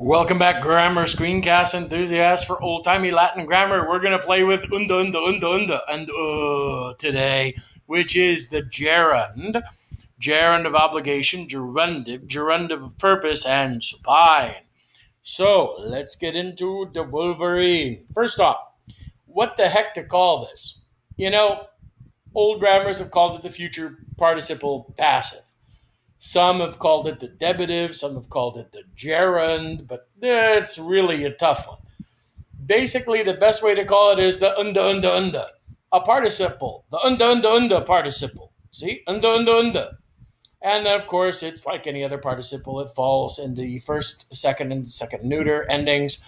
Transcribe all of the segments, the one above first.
Welcome back, grammar screencast enthusiasts. For old-timey Latin grammar, we're going to play with and today, which is the gerund. Gerund of obligation, gerundive, gerundive of purpose, and supine. So, let's get into the Wolverine. First off, what the heck to call this? You know, old grammars have called it the future participle passive. Some have called it the debitive, some have called it the gerund, but it's really a tough one. Basically, the best way to call it is the unda, a participle, the unda participle. See, unda. And then, of course, it's like any other participle. It falls in the first, second, and second neuter endings,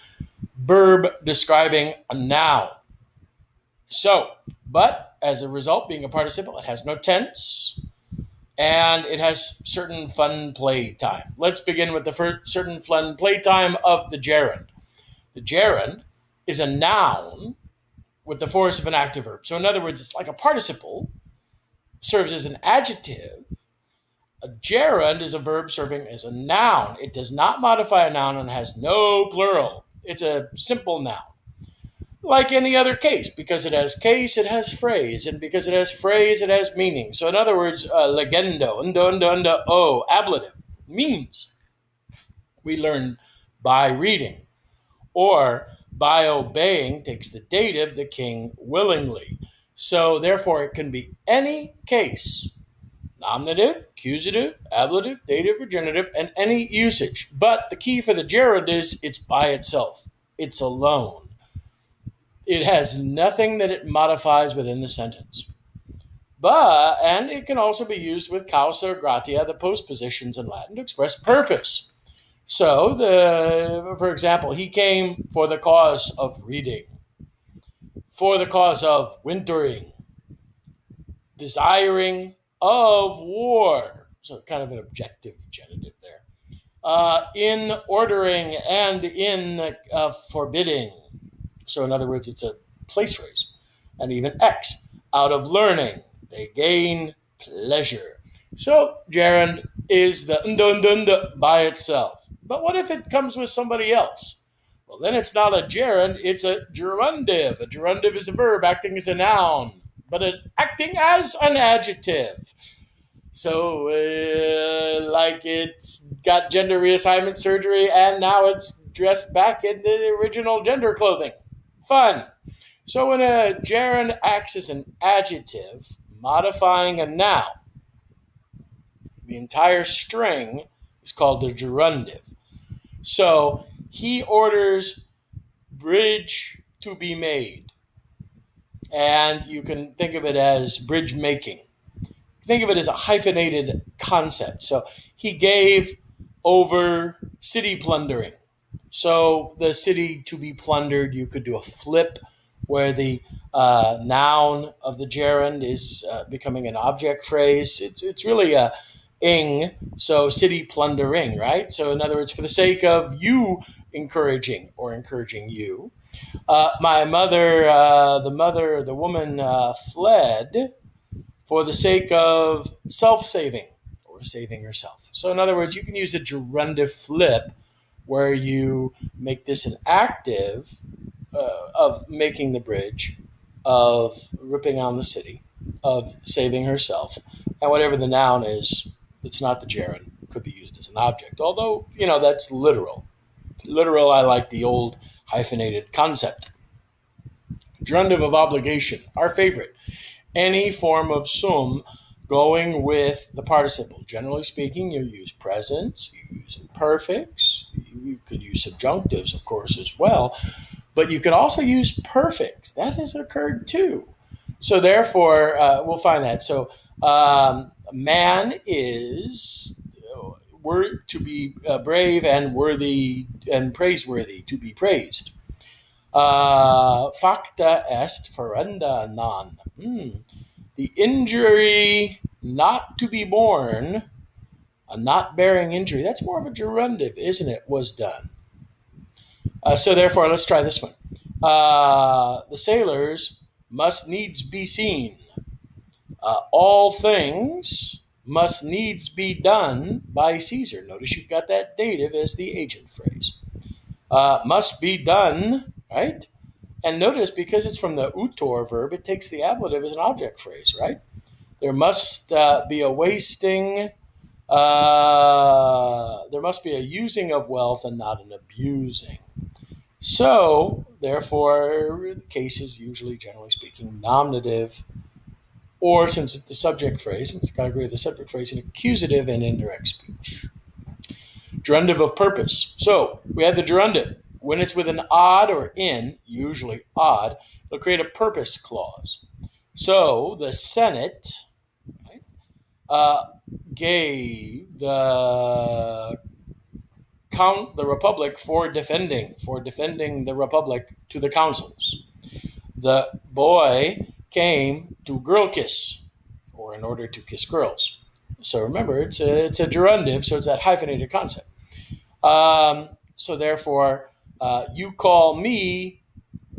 verb describing a noun. So, but as a result, being a participle, it has no tense, and it has certain fun play time. Let's begin with the first certain fun play time of the gerund. The gerund is a noun with the force of an active verb. So in other words, it's like a participle, serves as an adjective. A gerund is a verb serving as a noun. It does not modify a noun and has no plural. It's a simple noun. Like any other case, because it has case, it has phrase, and because it has phrase, it has meaning. So in other words, legendo, ablative, means we learn by reading, or by obeying takes the dative, the king willingly. So therefore, it can be any case, nominative, accusative, ablative, dative, or genitive, and any usage. But the key for the gerund is it's by itself. It's alone. It has nothing that it modifies within the sentence. And it can also be used with causa or gratia, the postpositions in Latin, to express purpose. So, for example, he came for the cause of reading, for the cause of wintering, desiring of war. So kind of an objective genitive there. In ordering and in forbidding. So in other words, it's a place phrase. And even X, out of learning, they gain pleasure. So gerund is the unda by itself. But what if it comes with somebody else? Well, then it's not a gerund, it's a gerundive. A gerundive is a verb acting as a noun, but acting as an adjective. So like it's got gender reassignment surgery and now it's dressed back in the original gender clothing. Fun. So when a gerund acts as an adjective, modifying a noun, the entire string is called the gerundive. So he orders bridge to be made. And you can think of it as bridge making. Think of it as a hyphenated concept. So he gave over city plundering. So the city to be plundered, you could do a flip where the noun of the gerund is becoming an object phrase. It's really a ing, so city plundering, right? So in other words, for the sake of you encouraging or encouraging you, my mother, the woman fled for the sake of self-saving or saving herself. So in other words, you can use a gerundive flip where you make this an active of making the bridge, of ripping on the city, of saving herself, and whatever the noun is, it's not the gerund, could be used as an object. Although, that's literal. Literal, I like the old hyphenated concept. Gerundive of obligation, our favorite. Any form of sum going with the participle. Generally speaking, you use presents, you use imperfects, you could use subjunctives, of course, as well, but you could also use perfects. That has occurred too. So therefore, we'll find that. So man is to be brave and worthy and praiseworthy, to be praised. Facta est ferenda non. The injury not to be borne, a not bearing injury, that's more of a gerundive, isn't it, was done. So therefore, let's try this one. The sailors must needs be seen. All things must needs be done by Caesar. Notice you've got that dative as the agent phrase. must be done, right? And notice, because it's from the utor verb, it takes the ablative as an object phrase, right? There must be a wasting, there must be a using of wealth and not an abusing. So, therefore, the case is usually, generally speaking, nominative, or since it's the subject phrase, since it's category of the subject phrase, an accusative and indirect speech. Gerundive of purpose. So, we have the gerundive. When it's with an odd or in, usually odd, it'll create a purpose clause. So, the Senate, right, gave the Republic for defending the Republic to the councils. The boy came to girl kiss, or in order to kiss girls. So remember, it's a gerundive, so it's that hyphenated concept. So therefore, you call me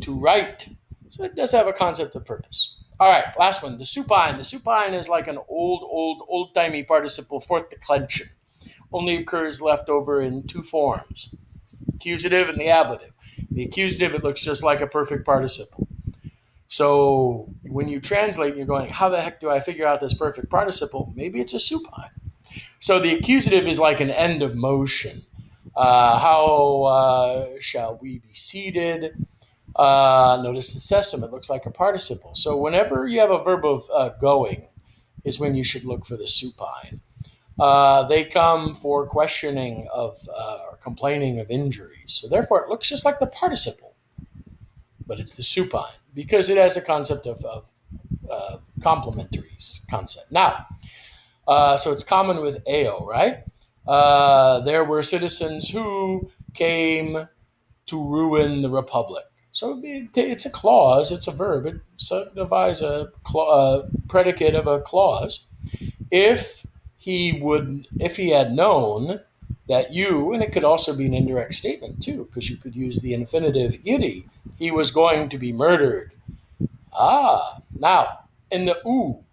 to write. So it does have a concept of purpose. All right, last one, the supine. The supine is like an old-timey participle fourth declension. Only occurs left over in two forms, accusative and the ablative. The accusative, it looks just like a perfect participle. So when you translate, you're going, how the heck do I figure out this perfect participle? Maybe it's a supine. So the accusative is like an end of motion. How shall we be seated? Notice the cessum, it looks like a participle. So whenever you have a verb of going is when you should look for the supine. They come for questioning of or complaining of injuries. So therefore, it looks just like the participle, but it's the supine because it has a concept of complementary concept. Now, so it's common with AO, right? There were citizens who came to ruin the Republic. So it's a clause, it's a verb. It signifies a predicate of a clause. If he had known that you, and it could also be an indirect statement too, because you could use the infinitive iri, he was going to be murdered. Now, in the u,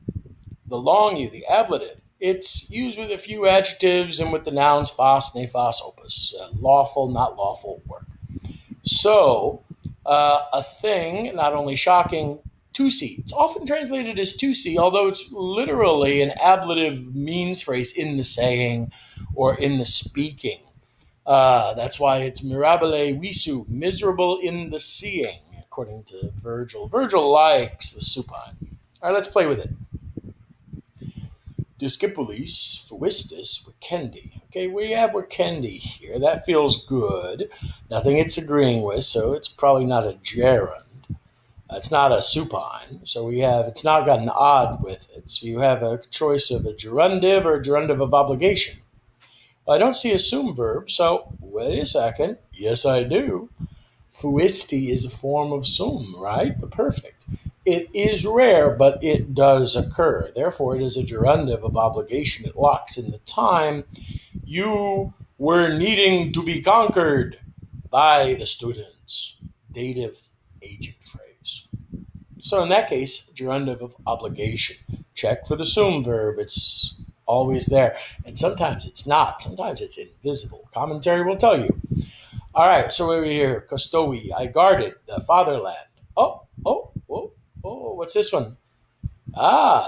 the long u, the ablative, it's used with a few adjectives and with the nouns fas, nefas, opus, lawful, not lawful work. So, a thing, not only shocking, to see. It's often translated as to see, although it's literally an ablative means phrase in the saying or in the speaking. That's why it's mirabile visu, miserable in the seeing, according to Virgil. Virgil likes the supine. All right, let's play with it. Discipulis, fuistis, wekendi. Okay, we have wekendi here. That feels good. Nothing it's agreeing with, so it's probably not a gerund. It's not a supine, so it's not got an odd with it. So you have a choice of a gerundive or a gerundive of obligation. Well, I don't see a sum verb, so wait a second. Yes, I do. Fuisti is a form of sum, right? The perfect. It is rare, but it does occur. Therefore, it is a gerundive of obligation. It locks in the time. You were needing to be conquered by the students. Dative agent phrase. So in that case, gerundive of obligation. Check for the sum verb. It's always there. And sometimes it's not. Sometimes it's invisible. Commentary will tell you. All right, so over here, custoi, I guarded the fatherland. What's this one?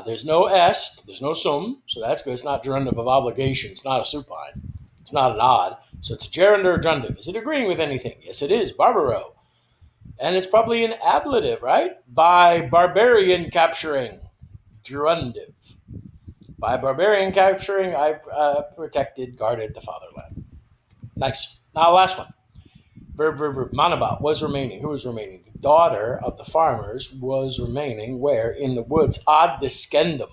There's no est, there's no sum, so that's good. It's not gerundive of obligation. It's not a supine. It's not an odd. So it's a gerund or a gerundive. Is it agreeing with anything? Yes, it is. Barbaro. And it's probably an ablative, right? By barbarian capturing. Gerundive. By barbarian capturing, I protected, guarded the fatherland. Nice. Now, last one. Verb. Manabat was remaining. Who was remaining? The daughter of the farmers was remaining where? In the woods. Ad descendum.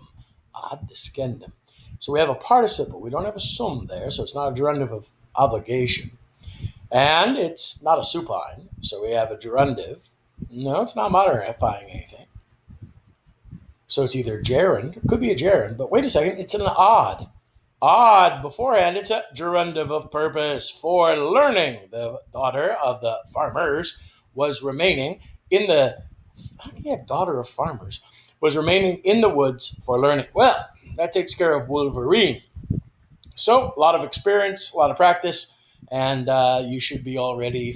Ad descendum. So we have a participle. We don't have a sum there, so it's not a gerundive of obligation. And it's not a supine, so we have a gerundive. No, it's not modifying anything. So it's either gerund, it could be a gerund, but wait a second, it's an odd. Odd beforehand, it's a gerundive of purpose for learning. The daughter of the farmers was remaining in the, how can you have daughter of farmers? Was remaining in the woods for learning. Well, that takes care of Wolverine. So a lot of experience, a lot of practice, and you should be all ready